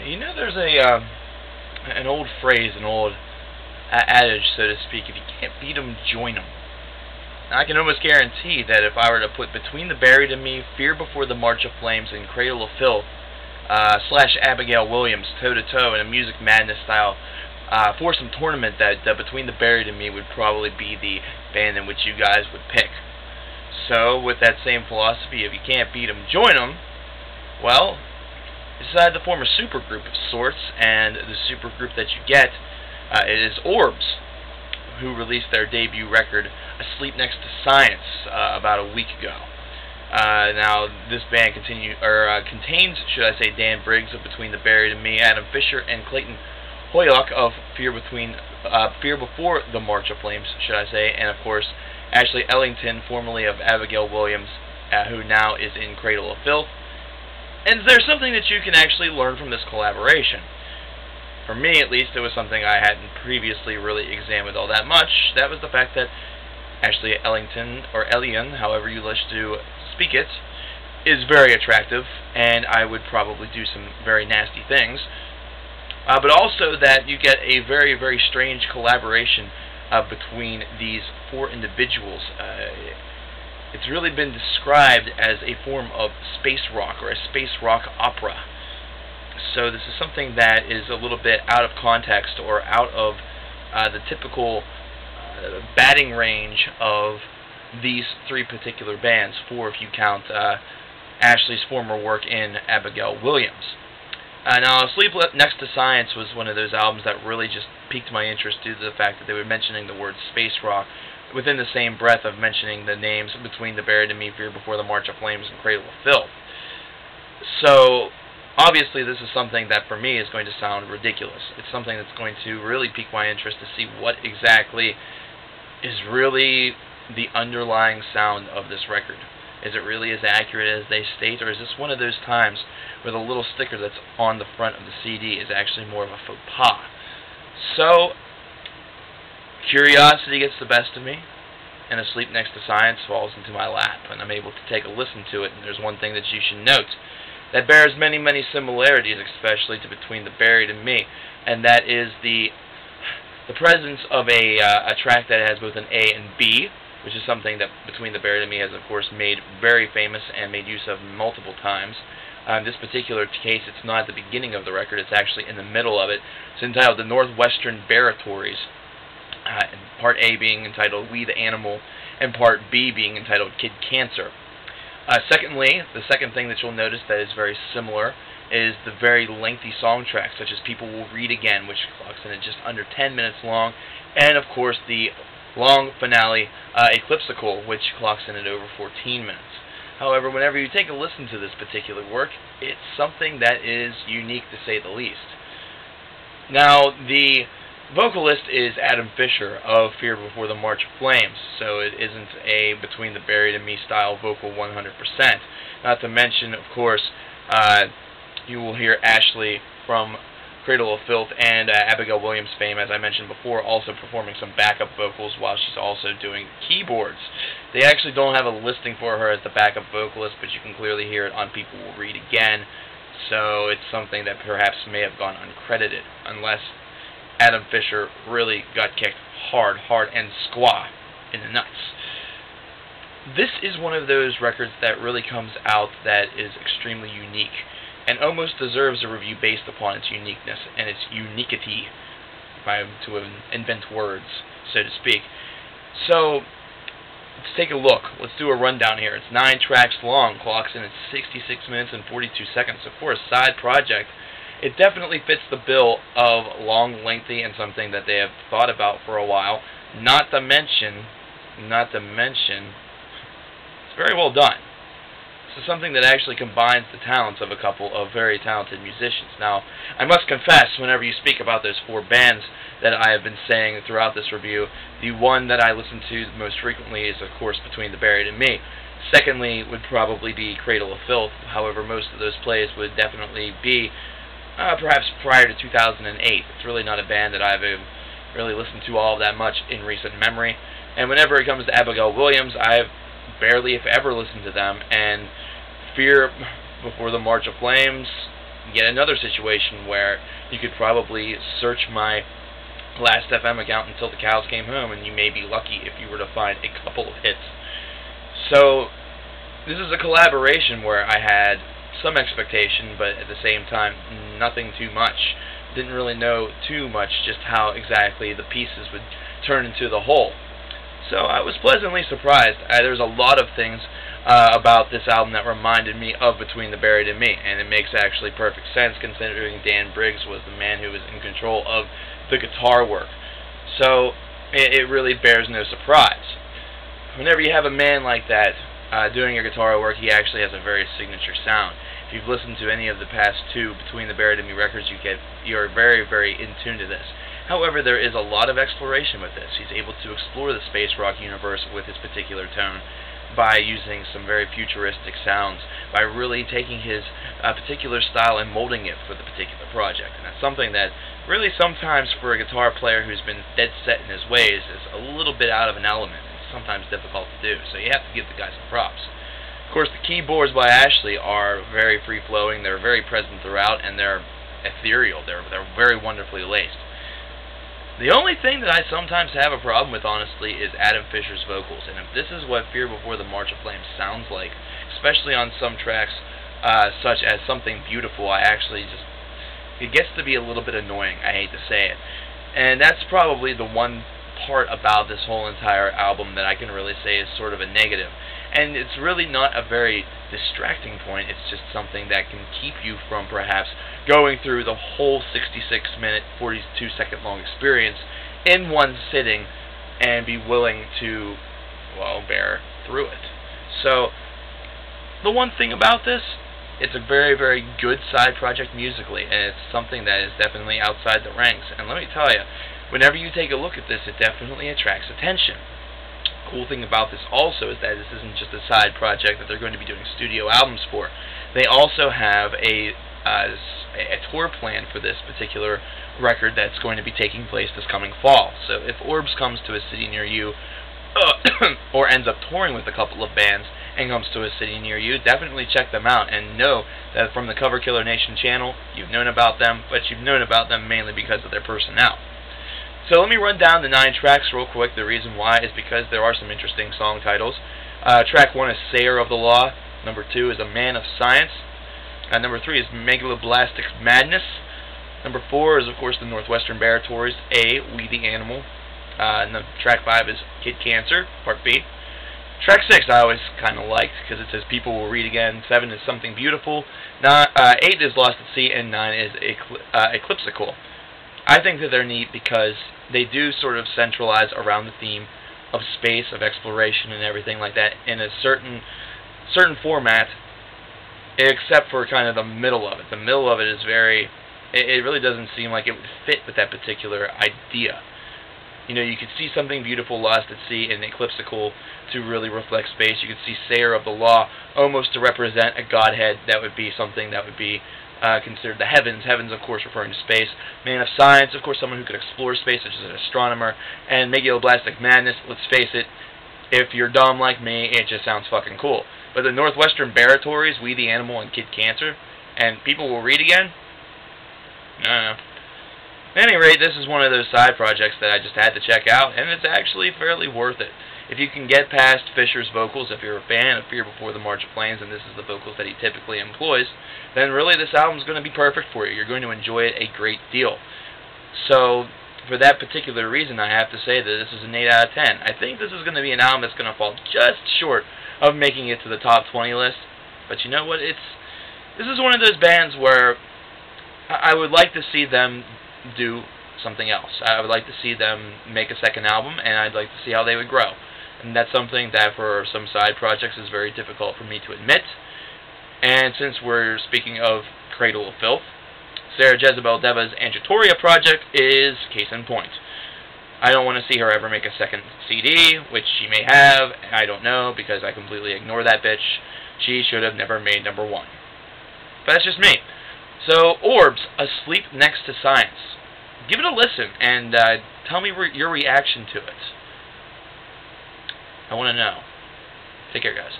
You know, there's an old phrase, an old adage, so to speak. If you can't beat 'em, join 'em. Now, I can almost guarantee that if I were to put Between the Buried and Me, Fear Before the March of Flames, and Cradle of Filth slash Abigal Williams toe-to-toe in a Music Madness style foursome tournament, that Between the Buried and Me would probably be the band in which you guys would pick. So, with that same philosophy, if you can't beat 'em, join 'em, well, decided to form a supergroup of sorts, and the supergroup that you get is Orbs, who released their debut record, Asleep Next to Science, about a week ago. Now, this band contains, should I say, Dan Briggs of Between the Buried and Me, Adam Fisher, and Clayton Hoyok of Fear Before the March of Flames, should I say, and of course, Ashley Ellington, formerly of Abigal Williams, who now is in Cradle of Filth. And there's something that you can actually learn from this collaboration. For me, at least, it was something I hadn't previously really examined all that much. That was the fact that Ashley Ellington, or Ellion, however you wish to speak it, is very attractive, and I would probably do some very nasty things. But also that you get a very, very strange collaboration between these four individuals. It's really been described as a form of space rock, or a space rock opera. So this is something that is a little bit out of context, or out of the typical batting range of these three particular bands, four if you count Ashley's former work in Abigal Williams. Now, Sleep Next to Science was one of those albums that really just piqued my interest due to the fact that they were mentioning the word space rock within the same breath of mentioning the names Between the Buried and Me, Fear Before the March of Flames, and Cradle of Filth. So, obviously, this is something that for me is going to sound ridiculous. It's something that's going to really pique my interest to see what exactly is really the underlying sound of this record. Is it really as accurate as they state, or is this one of those times where the little sticker that's on the front of the CD is actually more of a faux pas? So, curiosity gets the best of me, and Asleep Next to Science falls into my lap, and I'm able to take a listen to it. And there's one thing that you should note that bears many, many similarities, especially to Between the Buried and Me, and that is the presence of a track that has both an A and B, which is something that Between the Buried and Me has, of course, made very famous and made use of multiple times. In this particular case, it's not at the beginning of the record, it's actually in the middle of it. It's entitled The Northwestern Baratories, Part A being entitled We the Animal, and Part B being entitled Kid Cancer. Secondly, the second thing that you'll notice that is very similar is the very lengthy song tracks, such as People Will Read Again, which clocks in at just under 10 minutes long, and of course the long finale, Eclipsical, which clocks in at over 14 minutes. However, whenever you take a listen to this particular work, it's something that is unique to say the least. Now, the vocalist is Adam Fisher of Fear Before the March of Flames, so it isn't a Between the Buried and Me style vocal 100%. Not to mention, of course, you will hear Ashley from Cradle of Filth and Abigal Williams fame, as I mentioned before, also performing some backup vocals while she's also doing keyboards. They actually don't have a listing for her as the backup vocalist, but you can clearly hear it on People Will Read Again, so it's something that perhaps may have gone uncredited, unless Adam Fisher really got kicked hard, and squaw in the nuts. This is one of those records that really comes out that is extremely unique, and almost deserves a review based upon its uniqueness and its uniquity, if I am to invent words, so to speak. So, let's take a look. Let's do a rundown here. It's 9 tracks long, clocks in at 66 minutes and 42 seconds. So for a side project, it definitely fits the bill of long, lengthy, and something that they have thought about for a while. Not to mention, it's very well done. This is something that actually combines the talents of a couple of very talented musicians. Now, I must confess, whenever you speak about those 4 bands that I have been saying throughout this review, the one that I listen to most frequently is, of course, Between the Buried and Me. Secondly would probably be Cradle of Filth. However, most of those plays would definitely be perhaps prior to 2008. It's really not a band that I've really listened to all that much in recent memory. And whenever it comes to Abigal Williams, I've barely, if ever, listened to them. And Fear Before the March of Flames, Yet another situation where you could probably search my Last FM account until the cows came home, and you may be lucky if you were to find a couple of hits. So this is a collaboration where I had some expectation, but at the same time, nothing too much. Didn't really know too much just how exactly the pieces would turn into the whole. So I was pleasantly surprised. There's a lot of things about this album that reminded me of Between the Buried and Me, and it makes actually perfect sense considering Dan Briggs was the man who was in control of the guitar work. So it really bears no surprise. Whenever you have a man like that doing your guitar work, he actually has a very signature sound. If you've listened to any of the past two Between the Buried and Me records, you're very, very in tune to this. However, there is a lot of exploration with this. He's able to explore the space rock universe with his particular tone by using some very futuristic sounds, by really taking his particular style and molding it for the particular project. And that's something that really sometimes for a guitar player who's been dead set in his ways is a little bit out of an element. It's sometimes difficult to do, so you have to give the guy some props. Of course, the keyboards by Ashley are very free-flowing, they're very present throughout, and they're ethereal. They're very wonderfully laced. The only thing that I sometimes have a problem with, honestly, is Adam Fisher's vocals. And if this is what Fear Before the March of Flames sounds like, especially on some tracks such as Something Beautiful, it gets to be a little bit annoying, I hate to say it. And that's probably the one part about this whole entire album that I can really say is sort of a negative. And it's really not a very distracting point, it's just something that can keep you from perhaps going through the whole 66-minute, 42-second long experience in one sitting and be willing to, well, bear through it. So, the one thing about this, it's a very, very good side project musically, and it's something that is definitely outside the ranks. And let me tell you, whenever you take a look at this, it definitely attracts attention. Cool thing about this also is that this isn't just a side project that they're going to be doing studio albums for. They also have a tour plan for this particular record that's going to be taking place this coming fall. So if Orbs comes to a city near you, or ends up touring with a couple of bands and comes to a city near you, definitely check them out and know that from the Cover Killer Nation channel, you've known about them, but you've known about them mainly because of their personnel. So let me run down the 9 tracks real quick. The reason why is because there are some interesting song titles. Track 1 is Sayer of the Law. Number 2 is A Man of Science. Number 3 is Megaloblastic Madness. Number 4 is, of course, the Northwestern Baratories, A, We the Animal. Track 5 is Kid Cancer, Part B. Track 6 I always kind of liked because it says People Will Read Again. 7 is Something Beautiful. 8 is Lost at Sea, and 9 is Eclipsical. I think that they're neat because they do sort of centralize around the theme of space, of exploration, and everything like that in a certain format, except for kind of the middle of it. The middle of it is it really doesn't seem like it would fit with that particular idea. You know, you could see Something Beautiful, Lost at Sea, and Eclipsical to really reflect space. You could see Sayer of the Law almost to represent a godhead that would be something that would be considered the heavens. Heavens, of course, referring to space. Man of Science, of course, someone who could explore space, such as an astronomer. And Megaloblastic Madness, let's face it, if you're dumb like me, it just sounds fucking cool. But the Northwestern Baratories, We the Animal, and Kid Cancer, and People Will Read Again? No. At any rate, this is one of those side projects that I just had to check out, and it's actually fairly worth it. If you can get past Fisher's vocals, if you're a fan of Fear Before the March of Flames, and this is the vocals that he typically employs, then really this album's going to be perfect for you. You're going to enjoy it a great deal. So, for that particular reason, I have to say that this is an 8 out of 10. I think this is going to be an album that's going to fall just short of making it to the top 20 list. But you know what? This is one of those bands where I would like to see them do something else. I would like to see them make a second album, and I'd like to see how they would grow. And that's something that for some side projects is very difficult for me to admit. And since we're speaking of Cradle of Filth, Sarah Jezebel Deva's Angitoria project is case in point. I don't want to see her ever make a second CD, which she may have, I don't know, because I completely ignore that bitch. She should have never made number 1. But that's just me. So, Orbs, Asleep Next to Science. Give it a listen, and tell me your reaction to it. I want to know. Take care, guys.